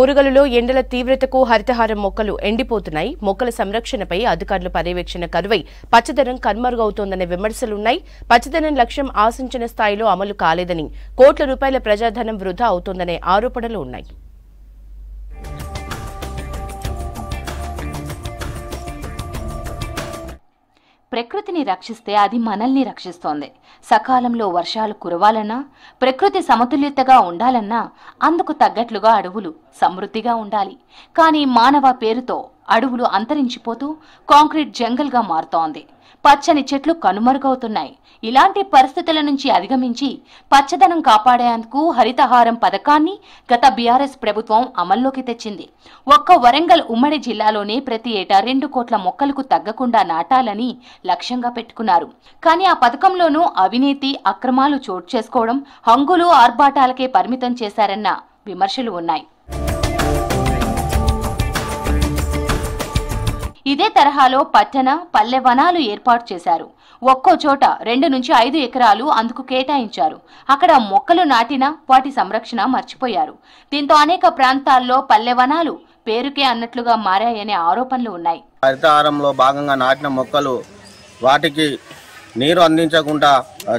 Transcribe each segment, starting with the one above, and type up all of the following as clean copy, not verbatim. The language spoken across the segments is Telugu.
ఓరుగలులో ఎండల తీవ్రతకు హరితహారం మొక్కలు ఎండిపోతున్నాయి. మొక్కల సంరక్షణపై అధికారుల పర్యవేక్షణ కరువై పచ్చదనం కనుమరుగవుతోందనే విమర్శలున్నాయి. పచ్చదనం లక్ష్యం ఆశించిన స్థాయిలో అమలు కాలేదని, కోట్ల రూపాయల ప్రజాధనం వృధా అవుతోందనే ఆరోపణలు ఉన్నాయి. ప్రకృతిని రక్షిస్తే అది మనల్ని రక్షిస్తోంది. సకాలంలో వర్షాలు కురవాలన్నా, ప్రకృతి సమతుల్యతగా ఉండాలన్నా అందుకు తగ్గట్లుగా అడవులు సమృద్ధిగా ఉండాలి. కానీ మానవ పేరుతో అడవులు అంతరించిపోతూ కాంక్రీట్ జంగల్గా మారుతోంది. పచ్చని చెట్లు కనుమరుగవుతున్నాయి. ఇలాంటి పరిస్థితుల నుంచి అధిగమించి పచ్చదనం కాపాడేందుకు హరితహారం పథకాన్ని గత బీఆర్ఎస్ ప్రభుత్వం అమల్లోకి తెచ్చింది. ఒక్క వరంగల్ ఉమ్మడి జిల్లాలోనే ప్రతి ఏటా 2 కోట్ల మొక్కలకు తగ్గకుండా నాటాలని లక్ష్యంగా పెట్టుకున్నారు. కానీ ఆ పథకంలోనూ అవినీతి, అక్రమాలు చోటు చేసుకోవడం, హంగులు, ఆర్భాటాలకే పరిమితం చేశారన్న విమర్శలు ఉన్నాయి. ఇదే తరహాలో పట్టణ, పల్లె వనాలు ఏర్పాటు చేశారు. ఒక్కో చోట 2 నుంచి 5 ఎకరాలు అందుకు కేటాయించారు. అక్కడ మొక్కలు నాటినా వాటి సంరక్షణ మర్చిపోయారు. దీంతో అనేక ప్రాంతాల్లో పల్లె వనాలు పేరుకే అన్నట్లుగా మారాయనే ఆరోపణలు ఉన్నాయి. హరితహారంలో భాగంగా నాటిన మొక్కలు వాటికి నీరు అందించకుండా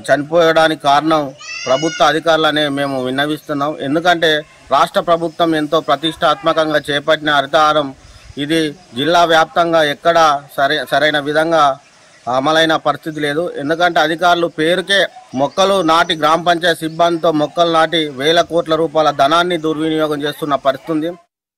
చనిపోయడానికి కారణం ప్రభుత్వ అధికారులనే మేము విన్నవిస్తున్నాం. ఎందుకంటే రాష్ట్ర ప్రభుత్వం ఎంతో ప్రతిష్టాత్మకంగా చేపట్టిన హరితహారం ఇది జిల్లా వ్యాప్తంగా ఎక్కడా సరైన విధంగా అమలైన పరిస్థితి లేదు. ఎందుకంటే అధికారులు పేరుకే మొక్కలు నాటి గ్రామ పంచాయతీ సిబ్బందితో మొక్కలు నాటి వేల కోట్ల రూపాయల ధనాన్ని దుర్వినియోగం చేస్తున్న పరిస్థితి.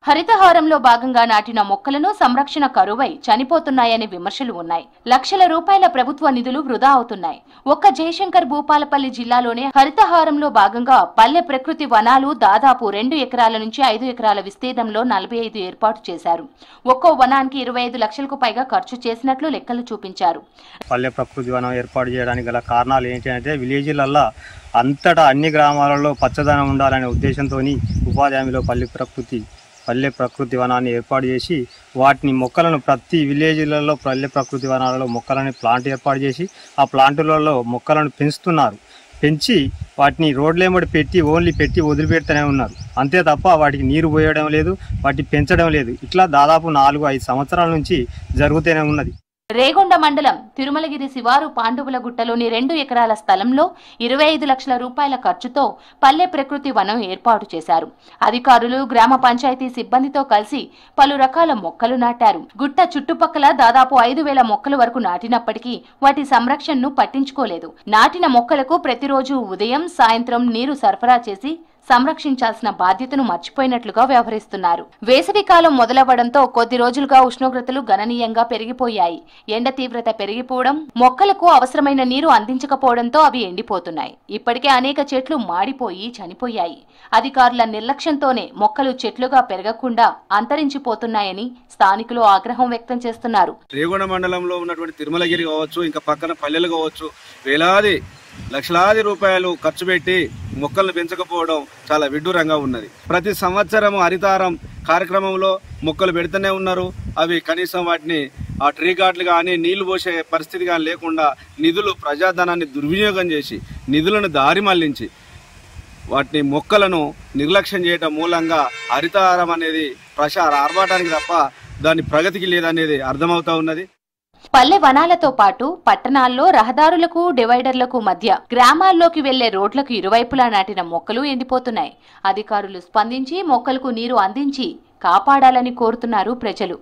హరితహారంలో భాగంగా నాటిన మొక్కలను సంరక్షణ కరువై చనిపోతున్నాయనే విమర్శలు ఉన్నాయి. లక్షల రూపాయల ప్రభుత్వ నిధులు వృధా అవుతున్నాయి. ఒక్క జయశంకర్ భూపాలపల్లి జిల్లాలోనే హరితహారంలో భాగంగా పల్లె ప్రకృతి వనాలు దాదాపు 2 ఎకరాల నుంచి 5 ఎకరాల విస్తీర్ణంలో 45 ఏర్పాటు చేశారు. ఒక్కో వనానికి 25 లక్షలకు పైగా ఖర్చు చేసినట్లు లెక్కలు చూపించారు. పల్లె ప్రకృతి వనం ఏర్పాటు చేయడానికి గల కారణాలు ఏంటి అంటే విలేజ్లల్లో అంతటా అన్ని గ్రామాలలో పచ్చదనం ఉండాలనే ఉద్దేశంతో ఉపాధి హామీలో పల్లె ప్రకృతి వనాన్ని ఏర్పాటు చేసి వాటిని మొక్కలను ప్రతి విలేజ్లలో పల్లె ప్రకృతి వనాలలో మొక్కలని ప్లాంట్ ఏర్పాటు చేసి ఆ ప్లాంటులలో మొక్కలను పెంచుతున్నారు. పెంచి వాటిని రోడ్లేమడి పెట్టి వదిలిపెడుతూనే ఉన్నారు. అంతే తప్ప వాటికి నీరు పోయడం లేదు, వాటిని పెంచడం లేదు. ఇట్లా దాదాపు 4-5 సంవత్సరాల నుంచి జరుగుతూనే ఉన్నది. రేగొండ మండలం తిరుమలగిరి శివారు పాండువుల గుట్టలోని 2 ఎకరాల స్థలంలో 25 లక్షల రూపాయల ఖర్చుతో పల్లె ప్రకృతి వనం ఏర్పాటు చేశారు. అధికారులు, గ్రామ పంచాయతీ సిబ్బందితో కలిసి పలు రకాల మొక్కలు నాటారు. గుట్ట చుట్టుపక్కల దాదాపు 5,000 మొక్కల వరకు నాటినప్పటికీ వాటి సంరక్షణను పట్టించుకోలేదు. నాటిన మొక్కలకు ప్రతిరోజు ఉదయం, సాయంత్రం నీరు సరఫరా చేసి సంరక్షించాల్సిన బాధ్యతను మర్చిపోయినట్లుగా వ్యవహరిస్తున్నారు. వేసవికాలం మొదలవ్వడంతో కొద్ది రోజులుగా ఉష్ణోగ్రతలు గణనీయంగా పెరిగిపోయాయి. ఎండ తీవ్రత పెరిగిపోవడం, మొక్కలకు అవసరమైన నీరు అందించకపోవడంతో అవి ఎండిపోతున్నాయి. ఇప్పటికే అనేక చెట్లు మాడిపోయి చనిపోయాయి. అధికారుల నిర్లక్ష్యంతోనే మొక్కలు చెట్లుగా పెరగకుండా అంతరించిపోతున్నాయని స్థానికులు ఆగ్రహం వ్యక్తం చేస్తున్నారు. రేగొండ మండలంలో ఉన్నటువంటి తిరుమలగిరి కావచ్చు, ఇంకా పక్కన పల్లెలు కావచ్చు, వేలాది లక్షలాది రూపాయలు ఖర్చు పెట్టి మొక్కలను పెంచకపోవడం చాలా విడ్డూరంగా ఉన్నది. ప్రతి సంవత్సరం హరితహారం కార్యక్రమంలో మొక్కలు పెడుతూనే ఉన్నారు. అవి కనీసం వాటిని ఆ ట్రీ గార్డులు కానీ నీళ్లు పోసే పరిస్థితి కానీ లేకుండా నిధులు ప్రజాధనాన్ని దుర్వినియోగం చేసి నిధులను దారి మళ్లించి వాటిని మొక్కలను నిర్లక్ష్యం చేయడం మూలంగా హరితహారం అనేది ఆర్భాటానికి తప్ప దాని ప్రగతికి లేదనేది అర్థమవుతా ఉన్నది. పల్లె వనాలతో పాటు పట్టణాల్లో రహదారులకు, డివైడర్లకు మధ్య గ్రామాల్లోకి వెళ్లే రోడ్లకు ఇరువైపులా నాటిన మొక్కలు ఎండిపోతున్నాయి. అధికారులు స్పందించి మొక్కలకు నీరు అందించి కాపాడాలని కోరుతున్నారు ప్రజలు.